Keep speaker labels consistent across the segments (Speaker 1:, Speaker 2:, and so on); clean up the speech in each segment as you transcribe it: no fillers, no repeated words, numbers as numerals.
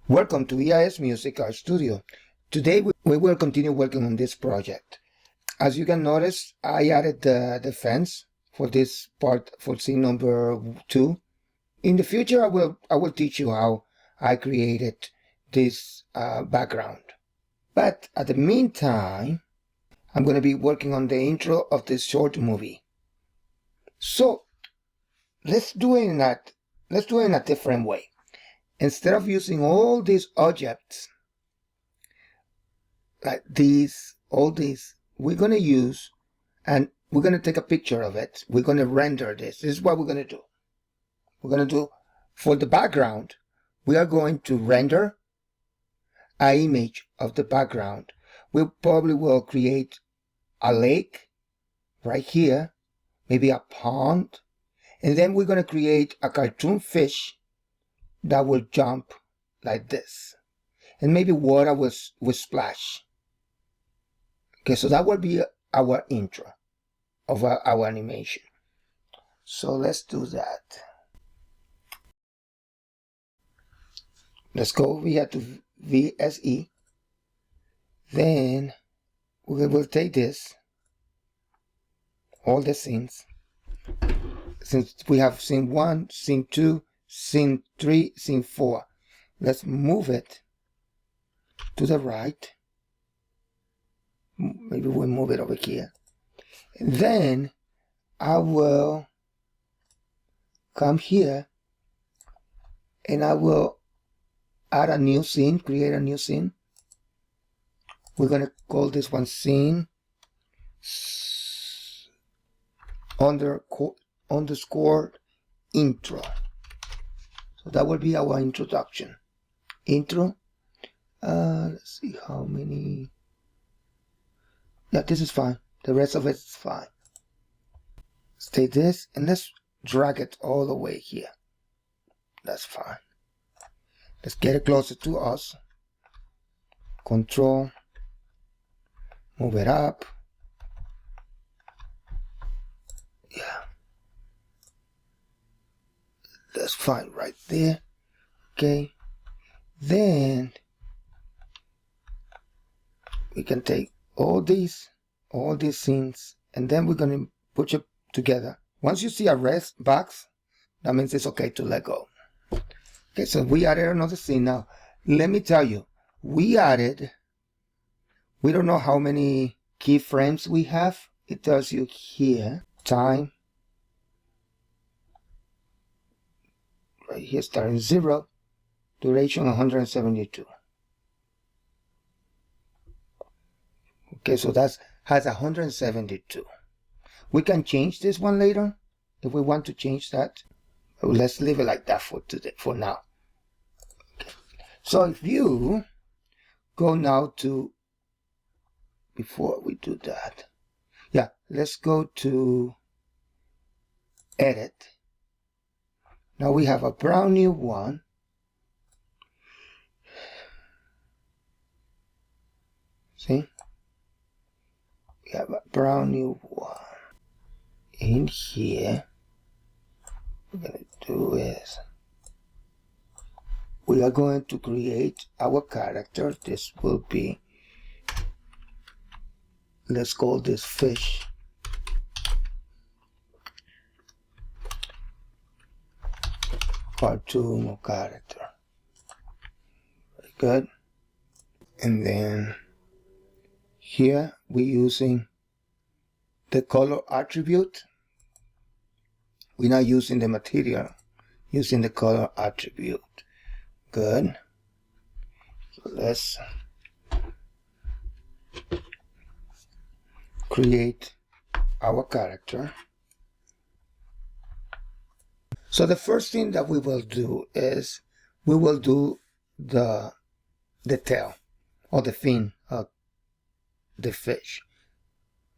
Speaker 1: Welcome to EIS Music Art Studio. Today we will continue working on this project. As you can notice, I added the fence for this part for scene number 2. In the future, I will teach you how I created this background. But at the meantime, I'm going to be working on the intro of this short movie. So let's do it in a different way. Instead of using all these objects like all these, we're going to use, and we're going to take a picture of it. We're going to render this. This is what we're going to do. We're going to do, for the background, we are going to render an image of the background. We probably will create a lake right here, maybe a pond, and then we're going to create a cartoon fish that will jump like this, and maybe water will splash. Okay, so that will be our intro of our animation. So let's do that. Let's go over here to VSE. Then we will take this, all the scenes, since we have scene 1, scene 2, scene 3, scene 4. Let's move it to the right. Maybe we'll move it over here. And then I will come here and I will add a new scene, create a new scene. We're going to call this one scene underscore intro. So that will be our introduction. Intro. Let's see how many. Yeah, this is fine. The rest of it is fine. Let's take this and let's drag it all the way here. That's fine. Let's get it closer to us. Control. Move it up. Yeah. That's fine right there. Okay. Then we can take all these scenes, and then we're going to put it together. Once you see a red box, that means it's okay to let go. Okay, so we added another scene. Now, let me tell you, we don't know how many keyframes we have. It tells you here, time. Right here, starting 0, duration 172. Okay, so that has 172. We can change this one later if we want to change that. Let's leave it like that for now. Okay. So if you go now to, before we do that, yeah, let's go to edit. Now we have a brand new one. See? We have a brand new one. In here, what we're going to do is, we are going to create our character. This will be, let's call this fish. Cartoon or character. Very good. And then here we're using the color attribute. We're not using the material, using the color attribute. Good. So let's create our character. So the first thing that we will do is we will do the tail or the fin of the fish.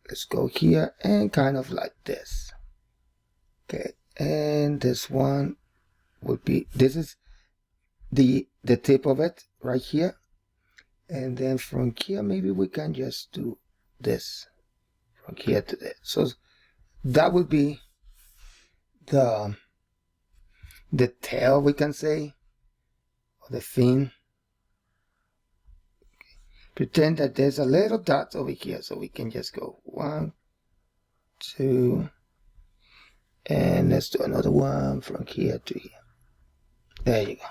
Speaker 1: Let's go here and kind of like this. Okay, and this one would be, this is the tip of it right here, and then from here maybe we can just do this from here to there. So that would be the tail, we can say, or the fin. Pretend that there's a little dot over here, so we can just go 1, 2, and let's do another one from here to here. There you go.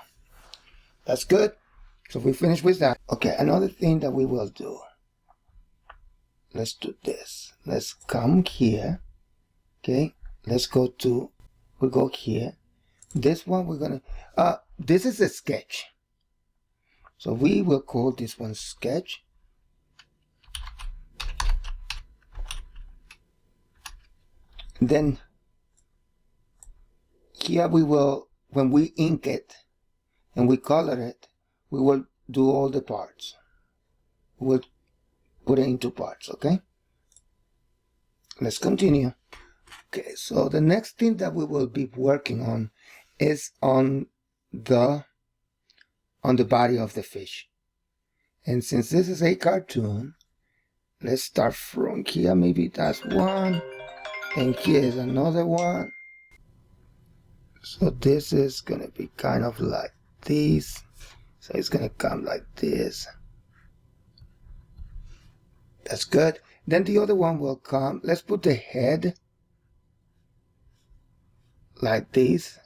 Speaker 1: That's good. So we finished with that. Okay, another thing that we will do. Let's do this. Let's come here. Okay, let's go to, we go here. This one we're gonna, this is a sketch. So we will call this one sketch. Then here we will, when we ink it and we color it, we will do all the parts. We'll put it into parts, okay? Let's continue. Okay, so the next thing that we will be working on is on the body of the fish. And since this is a cartoon, let's start from here. Maybe that's one, and here is another one. So this is gonna be kind of like this. So it's gonna come like this. That's good. Then the other one will come. Let's put the head like this.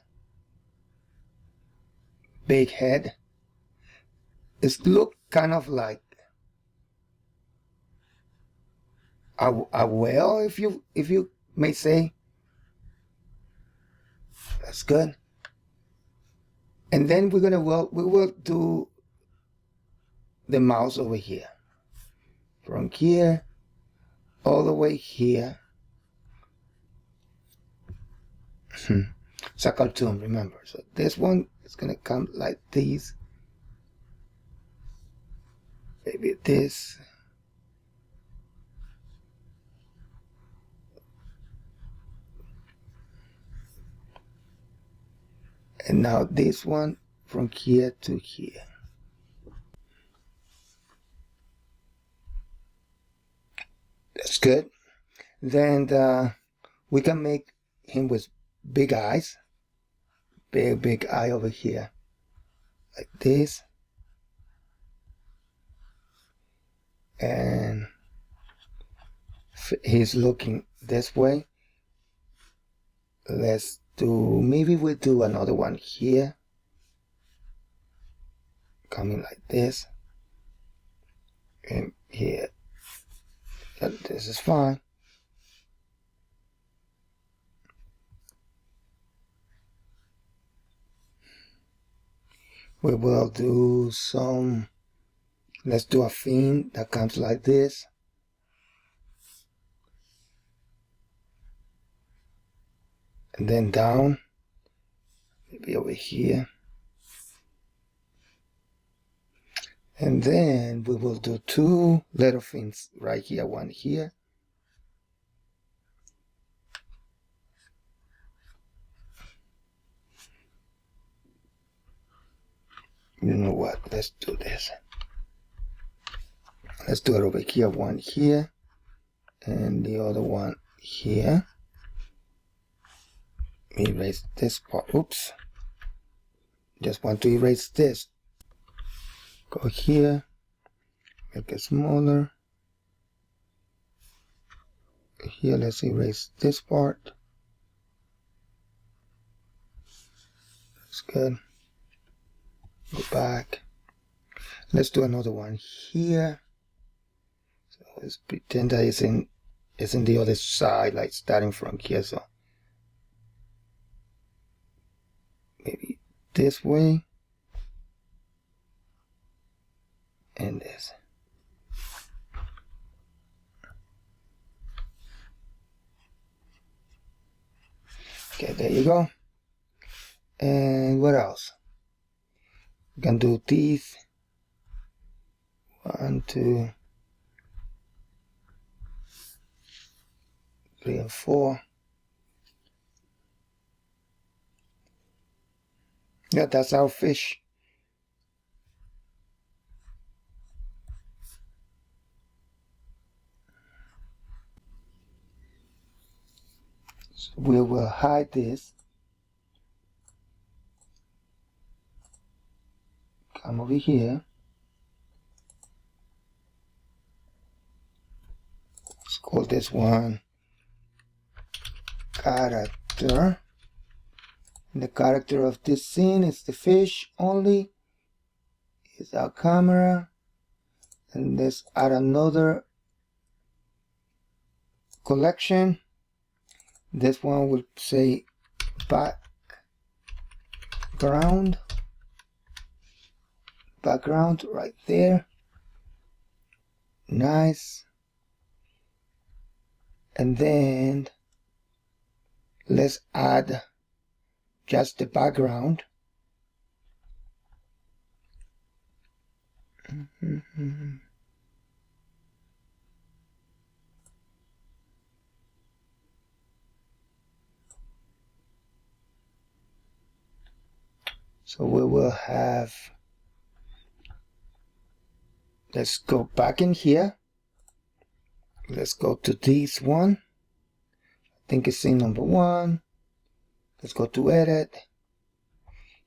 Speaker 1: Big head. It's look kind of like a whale, if you may say. That's good. And then we will do the mouse over here. From here all the way here. It's a cartoon, remember. So this one is gonna come like this. Maybe this. And now this one from here to here. That's good. Then we can make him with big eyes. Big eye over here. Like this. And he's looking this way. Let's do, maybe we'll do another one here. Coming like this. And here. This is fine. We will do some, let's do a fin that comes like this. And then down, maybe over here. And then we will do two little fins right here, one here. You know what, let's do this. Let's do it over here, one here, and the other one here. Erase this part, oops. Just want to erase this. Go here, make it smaller. Here, let's erase this part. That's good. Go back. Let's do another one here. So let's pretend that it's in the other side, like starting from here. So maybe this way and this. Okay, there you go. And what else? We can do teeth. 1, 2, 3, and 4. Yeah, that's our fish. So we will hide this. Come over here. this one character. And the character of this scene is the fish only. Is our camera. And let's add another collection. This one will say background right there. Nice. And then let's add just the background. So we will have, let's go back in here. Let's go to this one. I think it's scene number 1. Let's go to edit.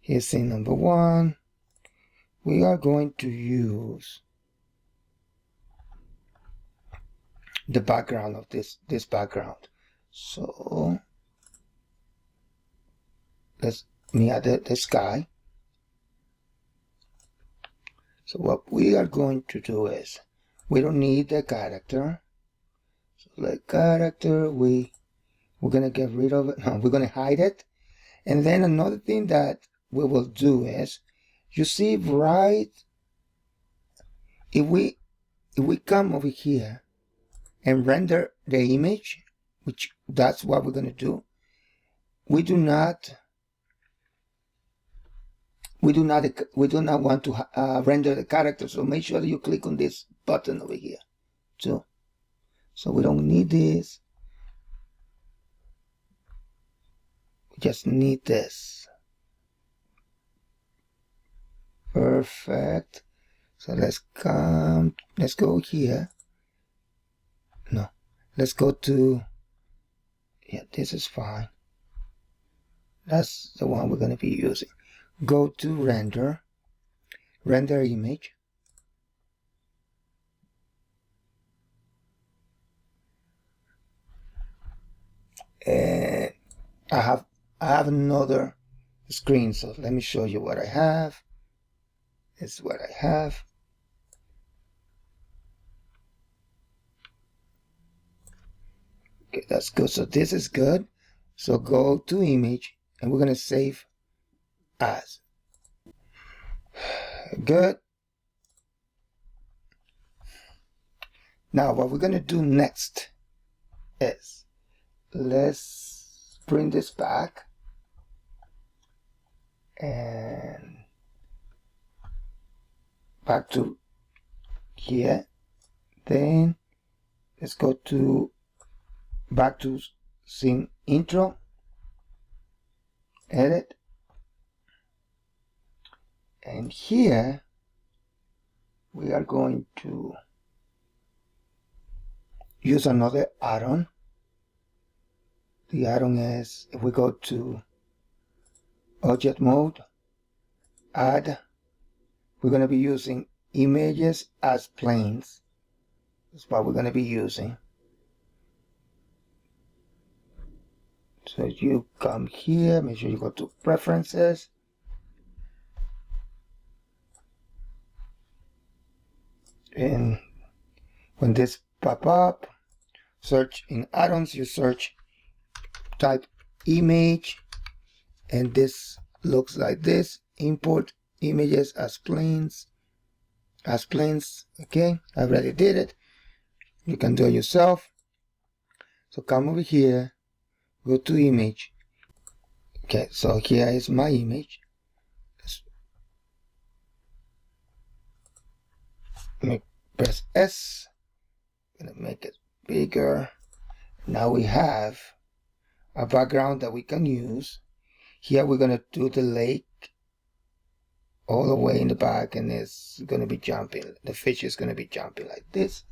Speaker 1: Here's scene number 1. We are going to use the background of this background. So let me add the sky. So what we are going to do is, we don't need the character. So the character, we're gonna get rid of it. No, we're gonna hide it. And then another thing that we will do is, you see, right, if we come over here and render the image, which that's what we're gonna do, we do not want to render the character. So make sure that you click on this button over here too. So we don't need this. We just need this. Perfect. So let's go here. No, let's go to, yeah, this is fine. That's the one we're going to be using. Go to render image. And I have another screen, so let me show you what I have. This is what I have. Okay, that's good. So this is good. So go to image and we're going to save as. Good. Now what we're going to do next is, let's bring this back and back to here. Then let's go to back to scene intro, edit, and here we are going to use another add-on. The add-on is, if we go to object mode, add, we're going to be using images as planes. That's what we're going to be using. So you come here, make sure you go to preferences. And when this pop up, search in add-ons, you search, type image, and this looks like this. Import images as planes. Okay, I already did it. You can do it yourself. So come over here, go to image. Okay, so here is my image. Press S. I'm gonna make it bigger. Now we have a background that we can use. Here we're gonna do the lake all the way in the back, and it's gonna be jumping. The fish is gonna be jumping like this.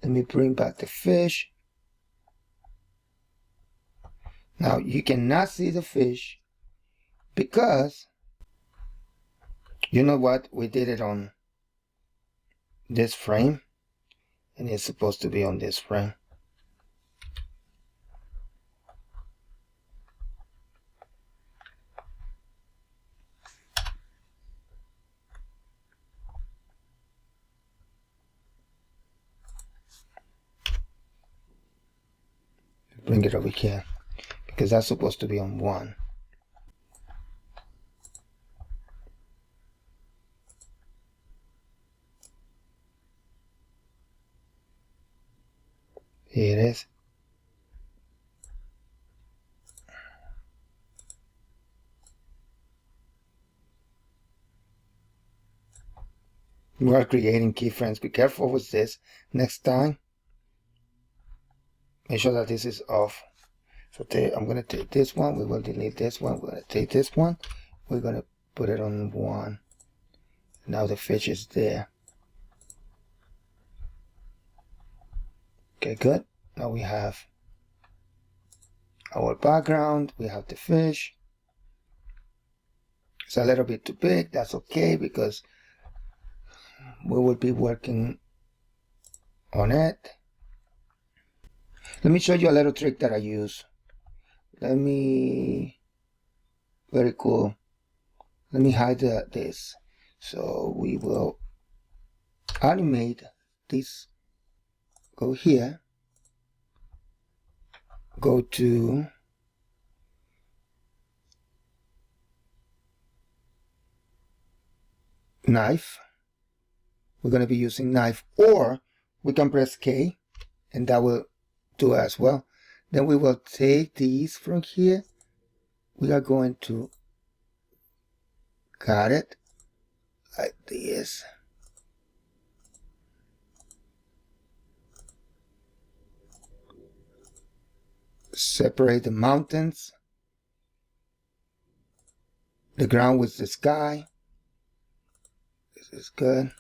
Speaker 1: Let me bring back the fish. Now you cannot see the fish because, you know what, we did it on this frame, and it's supposed to be on this frame. Bring it over here because that's supposed to be on 1. Here it is. We are creating keyframes. Be careful with this. Next time, make sure that this is off. So I'm going to take this one. We will delete this one. We're going to take this one. We're going to put it on 1. Now the fish is there. Okay, good. Now we have our background. We have the fish. It's a little bit too big. That's okay because we will be working on it. Let me show you a little trick that I use. Very cool. Let me hide this. So we will animate this. Go here. Go to knife. We're going to be using knife, or we can press K and that will do it as well. Then we will take these from here. We are going to cut it like this. Separate the mountains, the ground with the sky. This is good.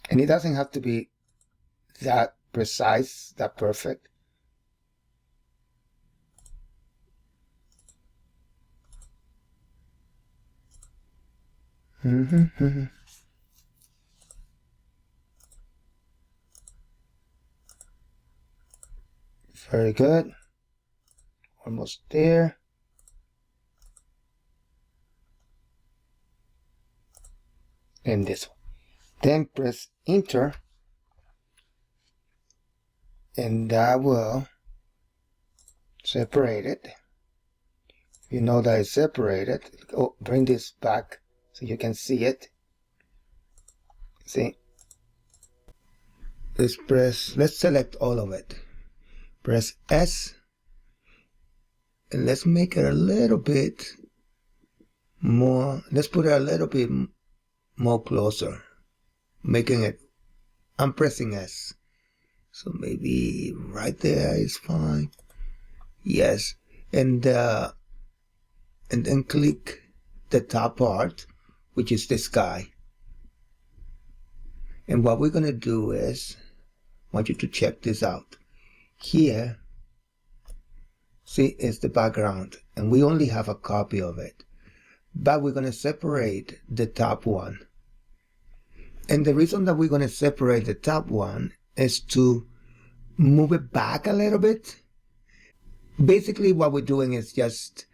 Speaker 1: And it doesn't have to be that precise, that perfect. Very good. Almost there. And this one. Then press Enter, and that will separate it. You know that it's separated. Oh, bring this back so you can see it. See? Let's select all of it. Press S, and let's make it a little bit more. Let's put it a little bit more closer. Making it, I'm pressing S. So maybe right there is fine. Yes. And then click the top part, which is the sky. And what we're going to do is, I want you to check this out. Here, see, is the background. And we only have a copy of it. But we're going to separate the top one. And the reason that we're going to separate the top one is to move it back a little bit. Basically, what we're doing is just,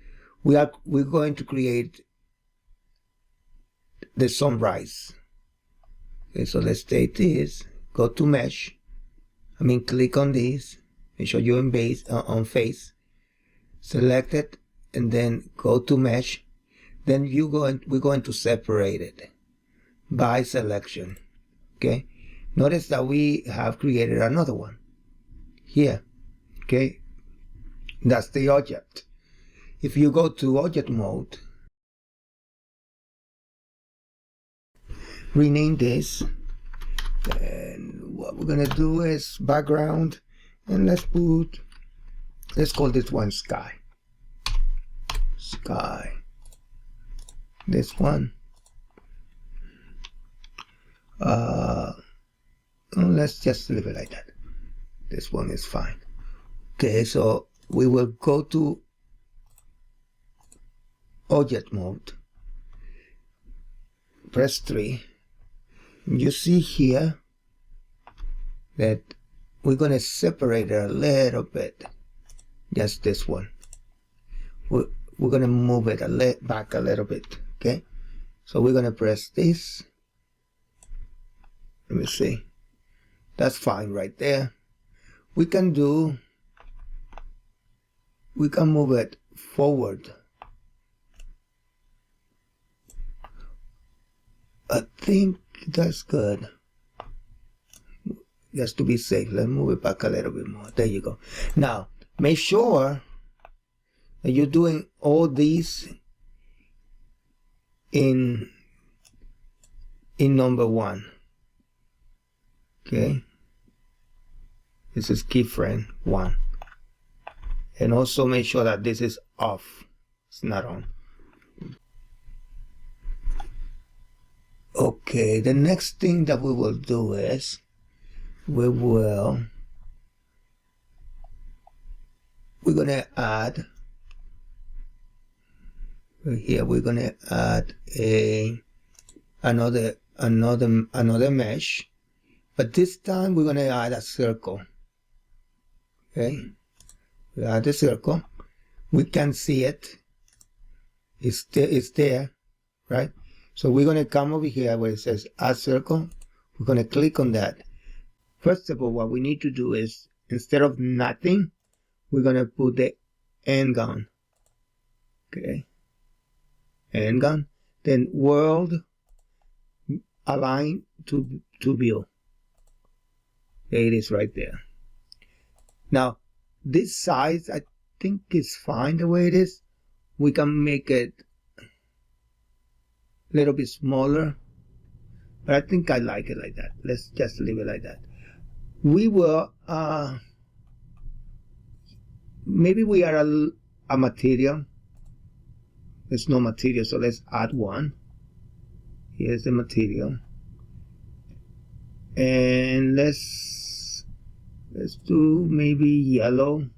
Speaker 1: we're going to create the sunrise. Okay, so let's take this, go to mesh. Click on this, make sure you're in base, on face. Select it, and then go to mesh. Then we're going to separate it by selection. Okay, notice that we have created another one here. Okay, that's the object. If you go to object mode, rename this, and what we're gonna do is background, and let's call this one sky. This one, let's just leave it like that. This one is fine. Okay, so we will go to object mode, press 3. You see here that we're going to separate it a little bit, just this one. We're going to move it back a little bit, okay? So we're going to press this. Let me see. That's fine right there. We can move it forward. I think that's good. Just to be safe, let's move it back a little bit more. There you go. Now, make sure that you're doing all these in number 1. Okay. This is keyframe 1. And also make sure that this is off. It's not on. Okay, the next thing that we will do is we're gonna add here, we're gonna add another mesh, but this time we're gonna add a circle. Okay, we add a circle. We can see it. It's there, right? So we're gonna come over here where it says add circle. We're gonna click on that. First of all, what we need to do is, instead of nothing, we're gonna put the end gun. Okay, end gun. Then world align to view. There it is right there. Now, this size I think is fine the way it is. We can make it a little bit smaller, but I think I like it like that. Let's just leave it like that. We will maybe we are a material. There's no material, so let's add one. Here's the material, and let's do maybe yellow.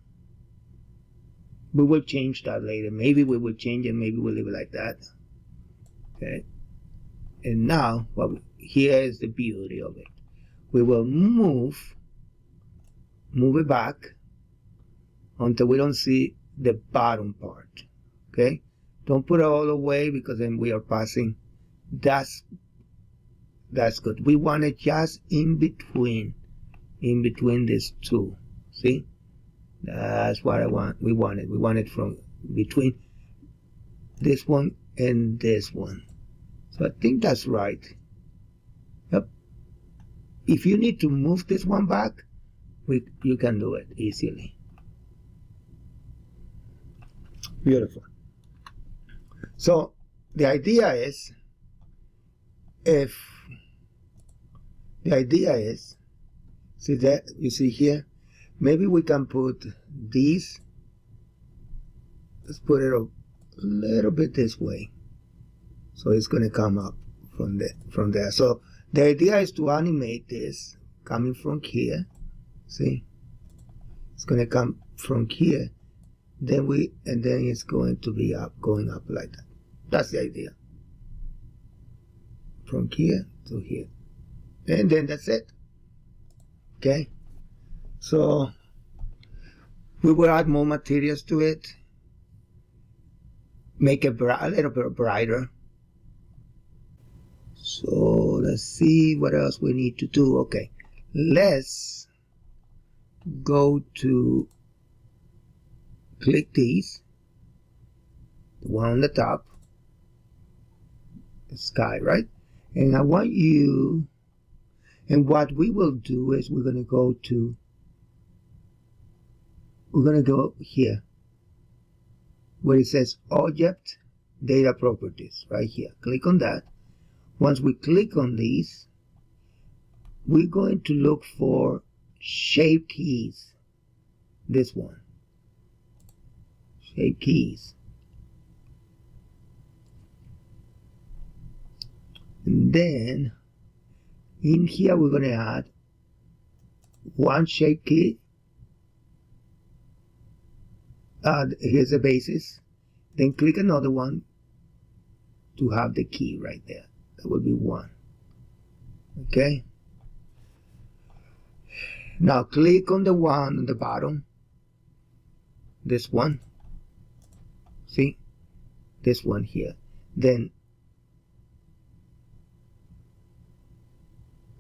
Speaker 1: We will change that later. Maybe we will change it. Maybe we'll leave it like that. Okay. And now, well, here is the beauty of it. We will move it back until we don't see the bottom part. Okay. Don't put it all the way, because then we are passing. That's good. We want it just in between these two. See, that's what I want. We want it from between this one and this one. So I think that's right. Yep. If you need to move this one back, you can do it easily. Beautiful. So the idea is, see that you see here, maybe we can put these. Let's put it a little bit this way, so it's going to come up from there. So the idea is to animate this coming from here. See, it's going to come from here, then it's going to be going up like that. That's the idea. From here to here, and then that's it. Okay, so we will add more materials to it, make it a little bit brighter. So let's see what else we need to do. Okay, let's go to click these, the one on the top, the sky, right? And I want you, and what we will do is we're going to go here where it says object data properties, right here. Click on that. Once we click on these, we're going to look for shape keys. This one, shape keys. And then in here we're going to add one shape key. Here's the basis. Then click another one, to have the key right there. That will be 1. Okay. Now click on the one on the bottom. This one. See? This one here. Then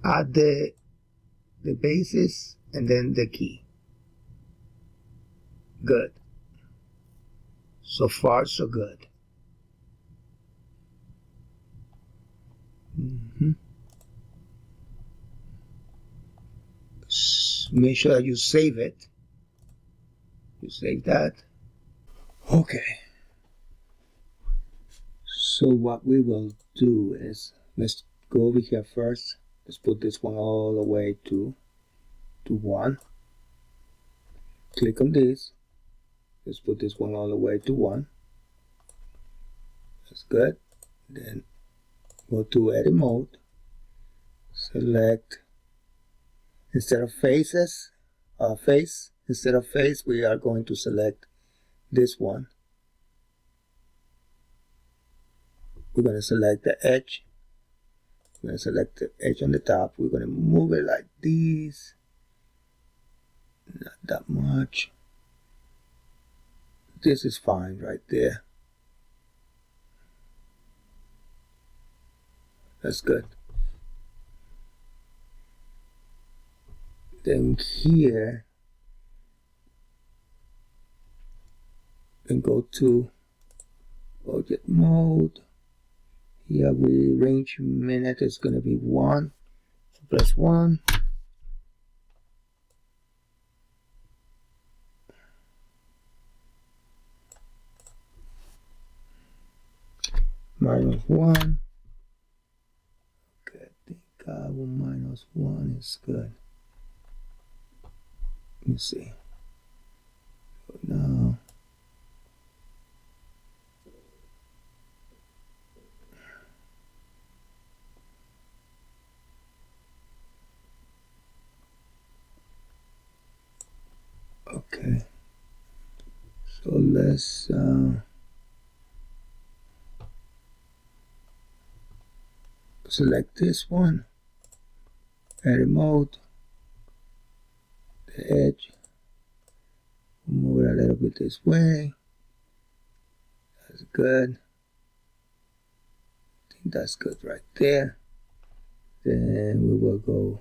Speaker 1: add the basis and then the key. Good. So far, so good. Make sure that you save it. You save that. Okay. So what we will do is, let's go over here first. Let's put this one all the way to 1. Click on this. Let's put this one all the way to 1. That's good. Then go to edit mode. Select, instead of face, instead of face, we are going to select this one. We're going to select the edge. We're going to select the edge on the top. We're going to move it like this. Not that much. This is fine right there. That's good. Then here, and go to object mode. Here we range minute is going to be 1. So press 1. -1. Okay, I think -1 is good. Let me see. So now, okay. So let's select this one. Edit mode. The edge. Move it a little bit this way. That's good. I think that's good right there. Then we will go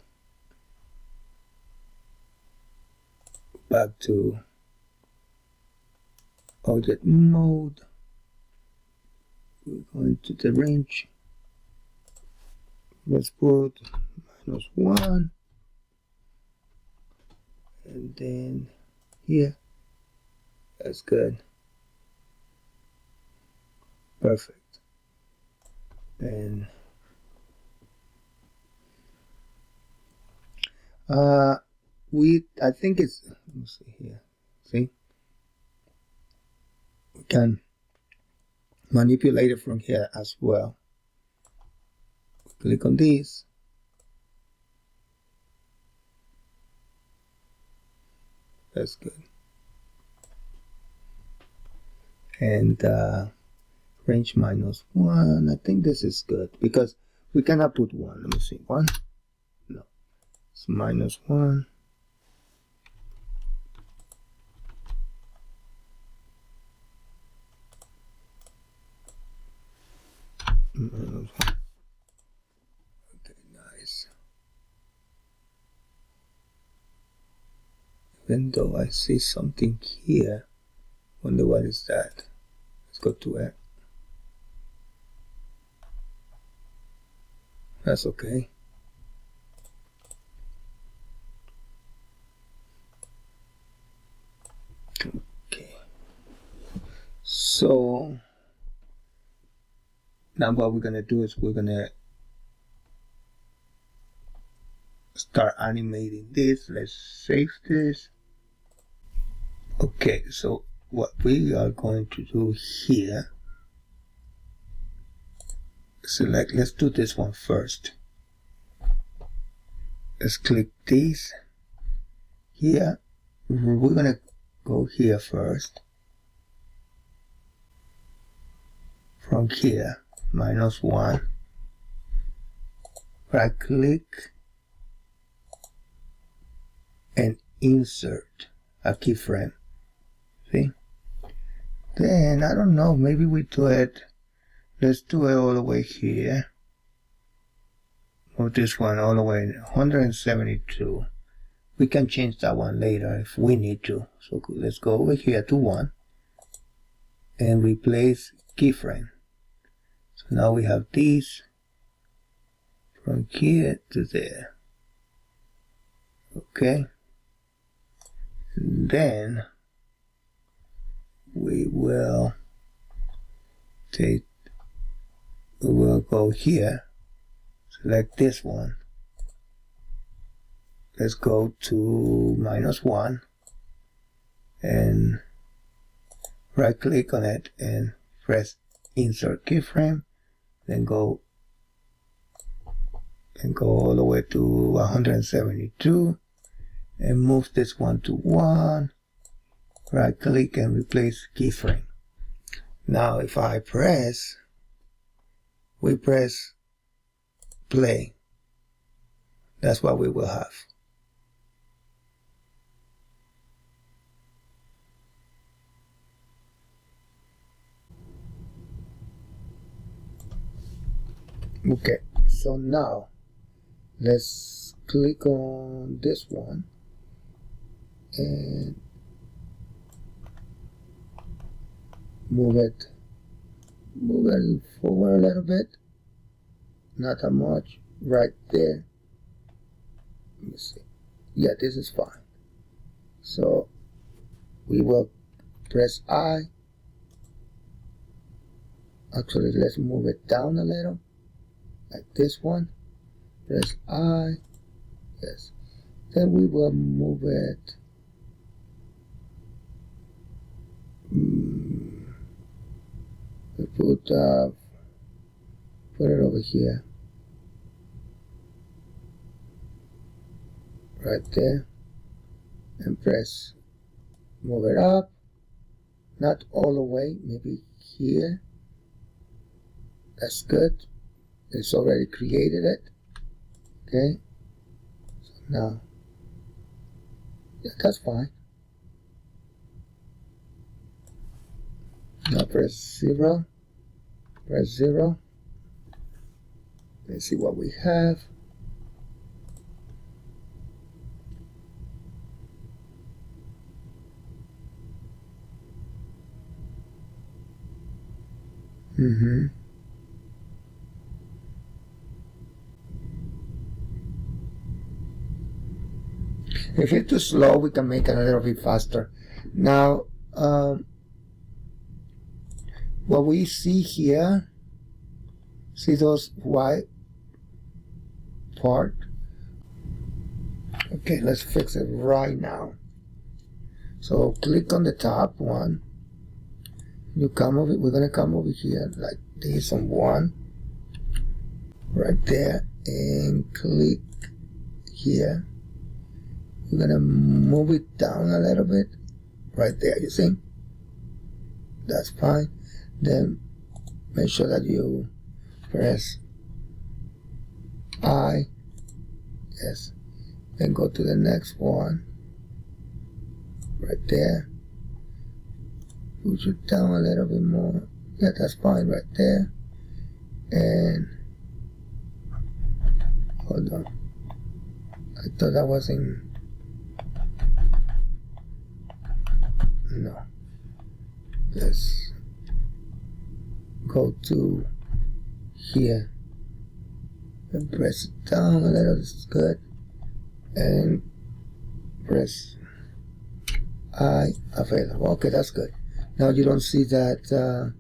Speaker 1: back to object mode. We're going to the range. Let's put -1. And then here. That's good. Perfect. And I think it's, let me see here. See? We can manipulate it from here as well. Click on this. That's good. And range -1. I think this is good because we cannot put 1. Let me see. 1? No. It's -1. -1. Okay, nice. Even though I see something here, wonder what is that. Let's go to it. That's okay. Okay. So now what we're gonna do is we're gonna start animating this. Let's save this. Okay, so what we are going to do here, select, let's do this one first. Let's click this here. We're gonna go here first. From here, -1, right click and insert a keyframe. See? Then I don't know, maybe we do it, let's do it all the way here. Move this one all the way 172. We can change that one later if we need to. So let's go over here to 1 and replace keyframe. So now we have these from here to there. Okay. And then we will go here, select this one. Let's go to -1 and right click on it and press insert keyframe, then go all the way to 172 and move this one to 1, right click and replace keyframe. Now if I press play, that's what we will have. Okay, so now let's click on this one and move it forward a little bit, not that much, right there. Let me see. Yeah, this is fine. So we will press I. Actually, let's move it down a little, like this one. Press I. Yes. Then we will move it. We put it over here, right there, and press move it up, not all the way, maybe here. That's good. It's already created it. Okay, so now, yeah, that's fine. Now press 0. Press 0. Let's see what we have. If it's too slow, we can make it a little bit faster. Now, what we see here, see those white part? Okay, let's fix it right now. So click on the top one. You come over, we're gonna come over here like this on 1, right there, and click here. We're gonna move it down a little bit, right there, you see? That's fine. Then make sure that you press I, yes, then go to the next one, right there, push it down a little bit more, yeah, that's fine right there, and hold on, I thought that was in, no, let's go to here and press it down a little, this is good, and press I available. Okay, that's good. Now you don't see that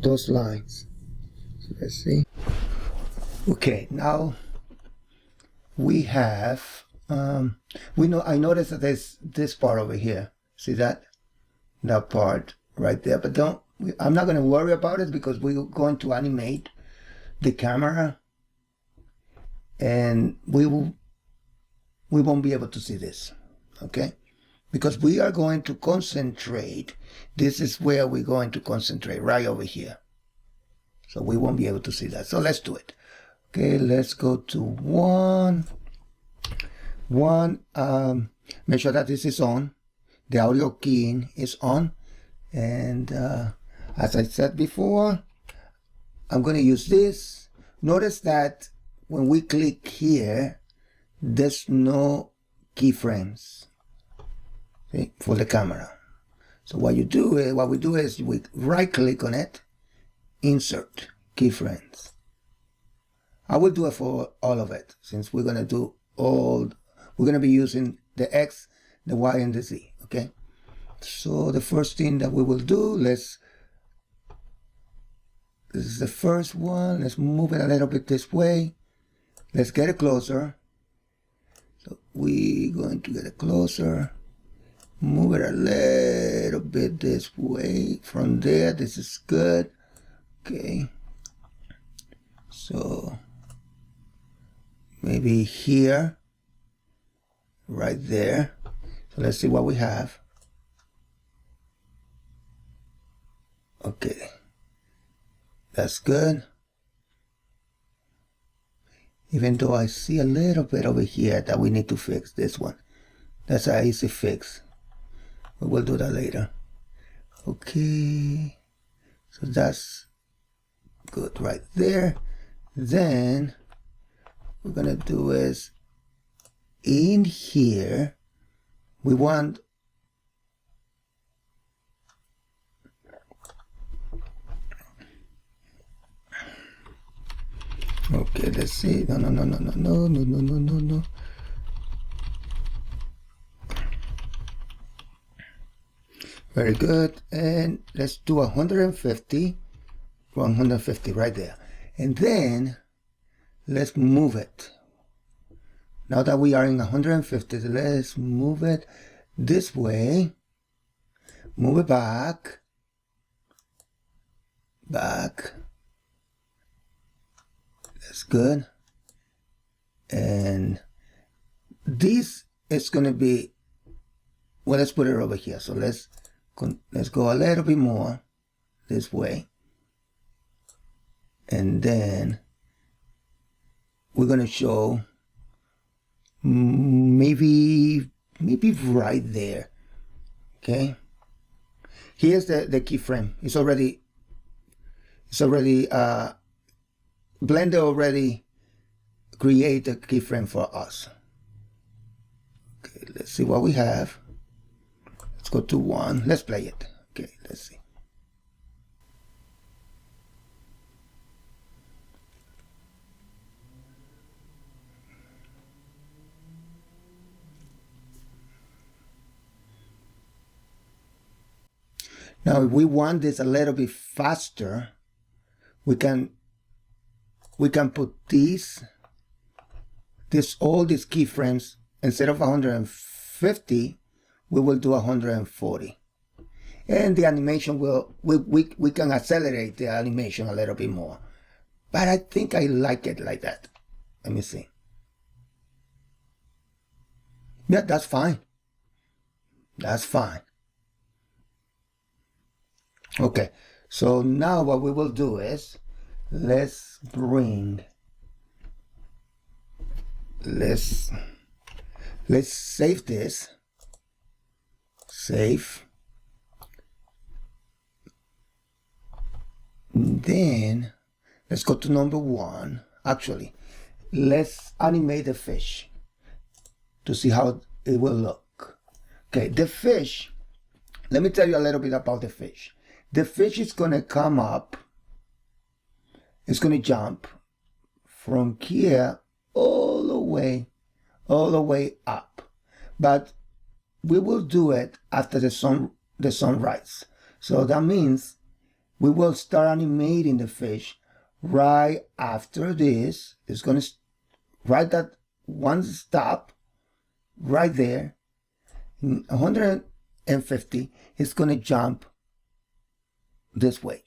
Speaker 1: those lines. So let's see. Okay, now we have I noticed that there's this part over here. See that part right there, but I'm not going to worry about it because we're going to animate the camera and we won't be able to see this. Okay, because we are going to concentrate. This is where we're going to concentrate, right over here. So we won't be able to see that. So let's do it. Okay, let's go to one. Make sure that this is on. The audio keying is on. And as I said before, I'm going to use this. Notice that when we click here, there's no keyframes, see, for the camera. So what we do is we right click on it, insert keyframes. I will do it for all of it, since we're going to be using the X, the Y, and the Z. Okay, so the first thing that we will do, this is the first one. Let's move it a little bit this way. Let's get it closer. So we're going to get it closer. Move it a little bit this way. From there, this is good. Okay. So maybe here, right there. So let's see what we have. Okay. That's good. Even though I see a little bit over here that we need to fix this one. That's an easy fix. But we'll do that later. Okay. So that's good right there. Then what we're going to do is in here, we want okay, let's see. No. Very good. And let's do 150 right there. And then let's move it. Now that we are in 150, let's move it this way. Move it back. That's good. And this is going to be, well, let's put it over here. So let's go a little bit more this way. And then we're going to show maybe right there. Okay. Here's the keyframe. It's already Blender already create a keyframe for us. Okay, let's see what we have. Let's go to 1. Let's play it. Okay, let's see. Now, if we want this a little bit faster, we can put all these keyframes, instead of 150, we will do 140. And the animation we can accelerate the animation a little bit more. But I think I like it like that. Let me see. Yeah, that's fine. That's fine. Okay, so now what we will do is, let's save this. Save. Then let's go to number 1. Actually, let's animate the fish to see how it will look. Okay, the fish, let me tell you a little bit about the fish. The fish is going to come up. It's going to jump from here all the way up. But we will do it after the sunrise. So that means we will start animating the fish right after this. It's going to right that one stop right there. 150. It's going to jump this way.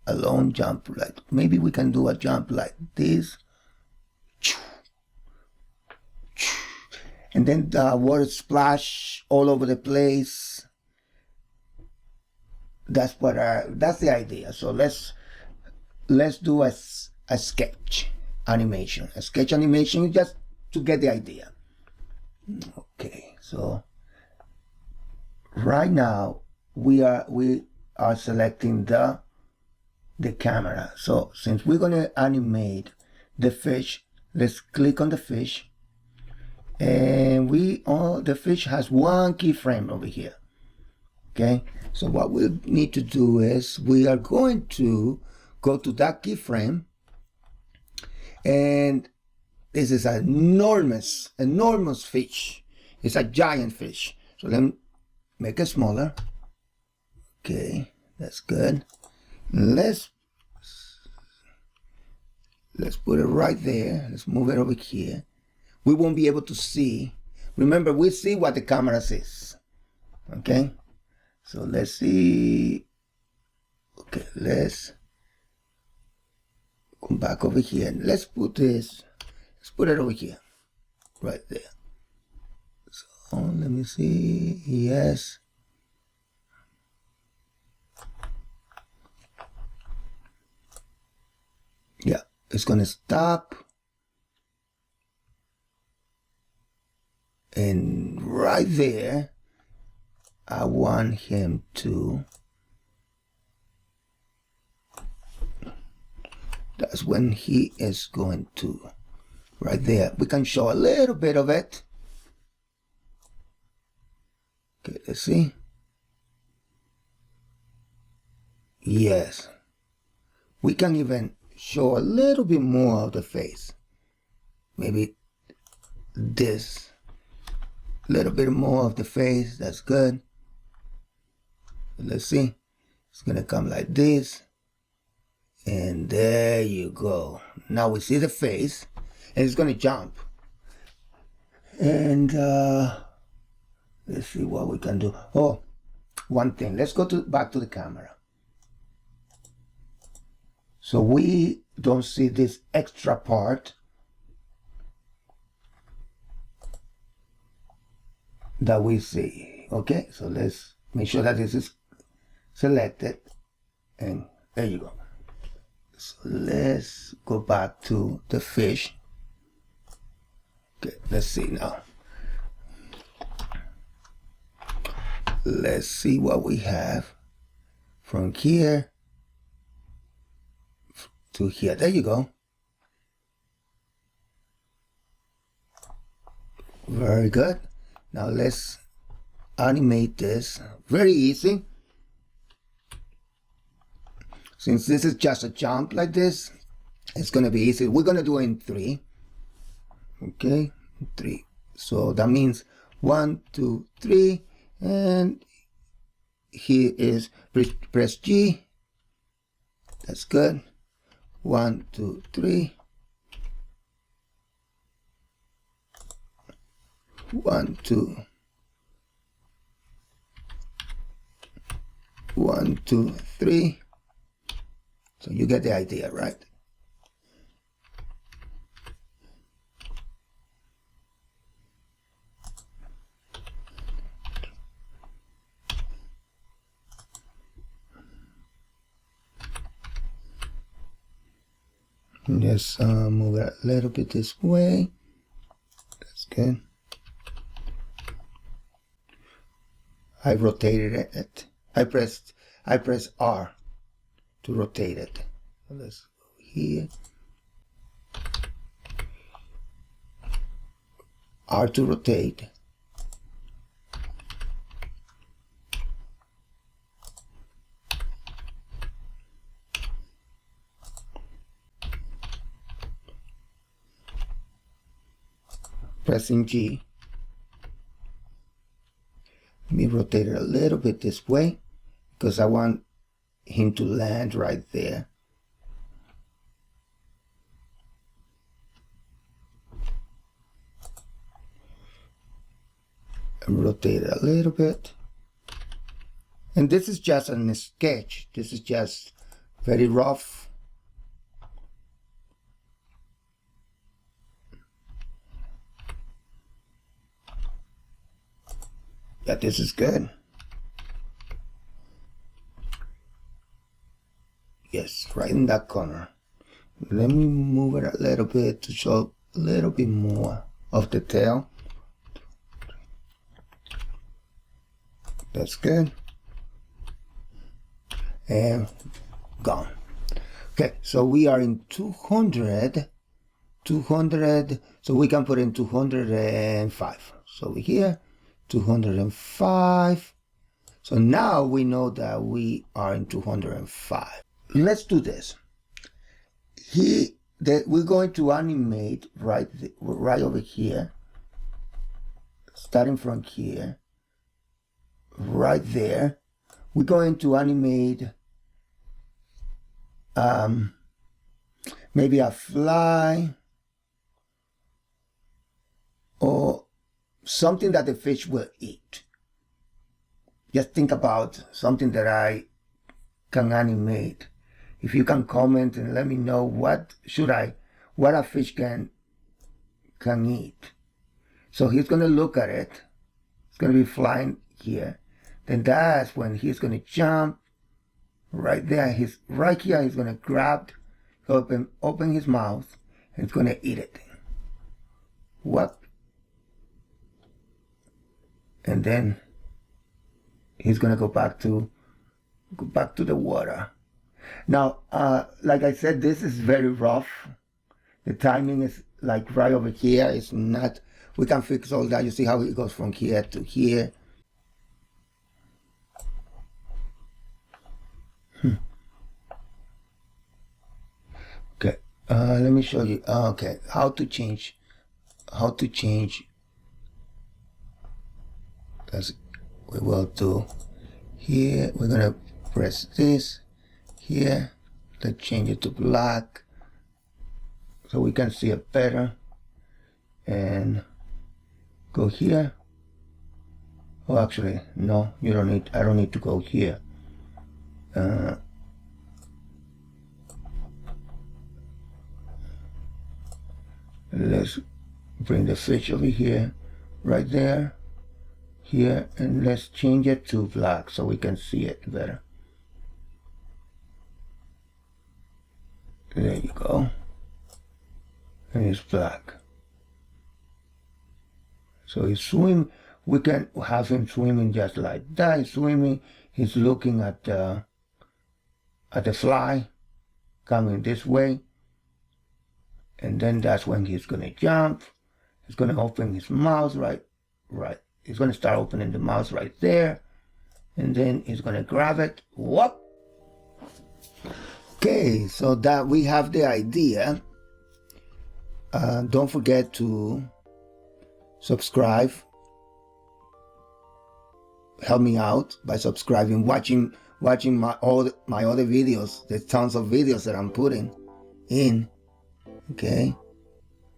Speaker 1: A long jump, like maybe we can do a jump like this. and then the water splash all over the place. That's the idea. So let's do a sketch animation. A sketch animation just to get the idea. Okay, so right now we are selecting the camera. So since we're going to animate the fish, let's click on the fish, and the fish has one keyframe over here. Okay, so what we need to do is we are going to go to that keyframe, and this is an enormous fish. It's a giant fish. So let me make it smaller. Okay, that's good. Let's put it right there. Let's move it over here. We won't be able to see. Remember, we see what the camera sees. Okay, so let's see. Okay, let's come back over here. Let's put this. Let's put it over here, right there. So let me see. Yes. Yeah, it's gonna stop. And right there, I want him to. That's when he is going to. Right there, we can show a little bit of it. Okay, let's see. Yes, we can even show a little bit more of the face. Maybe this, little bit more of the face. That's good. Let's see. It's gonna come like this, and there you go. Now we see the face, and it's gonna jump. And let's see what we can do. Oh, one thing. Let's go back to the camera. So we don't see this extra part that we see. Okay, so let's make sure that this is selected, and there you go. So let's go back to the fish. Okay, let's see now. Let's see what we have from here to here. There you go. Very good. Now let's animate this. Very easy. Since this is just a jump like this, it's gonna be easy. We're gonna do it in 3. Okay, 3. So that means 1, 2, 3, and here is press G. That's good. 1, 2, 3. 1, 2. 1, 2, 3. So you get the idea, right? Just move it a little bit this way. That's good. I rotated it. I pressed R to rotate it. So let's go here. R to rotate. Pressing G. Let me rotate it a little bit this way because I want him to land right there. And rotate it a little bit. And this is just a sketch. This is just very rough. Yeah, this is good. Yes, right in that corner. Let me move it a little bit to show a little bit more of the tail. That's good. And gone. Okay, so we are in 200, so we can put in 205. So we're here, 205. So now we know that we are in 205. Let's do this. We're going to animate right over here, starting from here, right there. We're going to animate maybe a fly or something that the fish will eat. Just think about something that I can animate. If you can comment and let me know what a fish can eat. So he's gonna look at it. It's gonna be flying here. Then that's when he's gonna jump right there. He's right here. He's gonna grab, open his mouth, and he's gonna eat it. What? And then he's gonna go back to the water. Now, like I said, this is very rough. The timing is like right over here. It's not. We can fix all that. You see how it goes from here to here. Okay. Let me show you. Okay, how to change. As we will do here. We're gonna press this here. Let's change it to black so we can see it better. And go here. Oh, actually, no, you don't need. I don't need to go here. Let's bring the fish over here, right there, here, and let's change it to black so we can see it better. There you go. And it's black. So he's swimming. We can have him swimming just like that. He's swimming. He's looking at the fly coming this way. And then that's when he's gonna jump. He's gonna open his mouth right. He's gonna start opening the mouth right there. And then he's gonna grab it. Whoop. Okay, so that we have the idea. Don't forget to subscribe. Help me out by subscribing, watching my other videos. There's tons of videos that I'm putting in. Okay,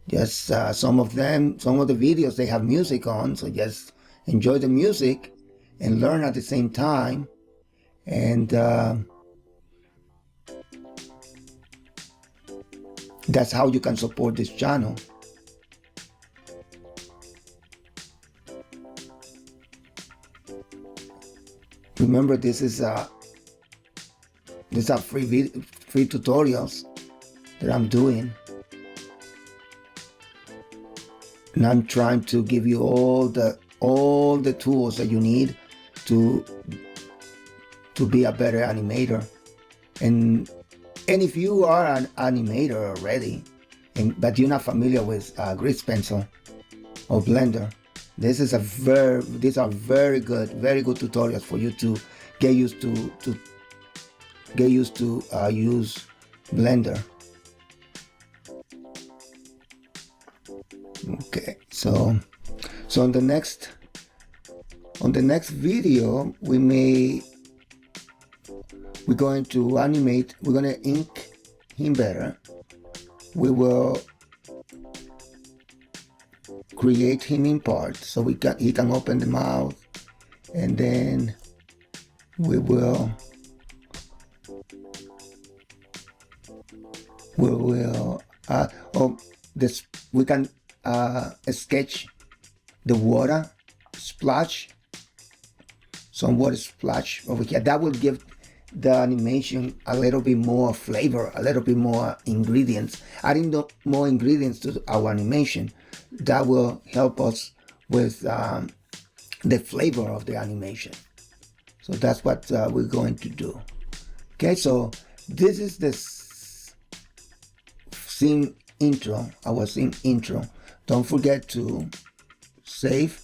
Speaker 1: just some of the videos, they have music on, so just enjoy the music and learn at the same time. And that's how you can support this channel. Remember, these are free tutorials that I'm doing, and I'm trying to give you all the tools that you need to be a better animator. And if you are an animator already, but you're not familiar with Grease Pencil or Blender, these are very good tutorials for you to get used to use Blender. Okay, so on the next video we're going to animate. We're going to ink him better. We will create him in parts so he can open the mouth, and then we will we can sketch the water splash some water splash over here. That will give the animation a little bit more flavor, a little bit more ingredients. Adding more ingredients to our animation, that will help us with the flavor of the animation. So that's what we're going to do. Okay, so this is the scene intro, our scene intro. Don't forget to save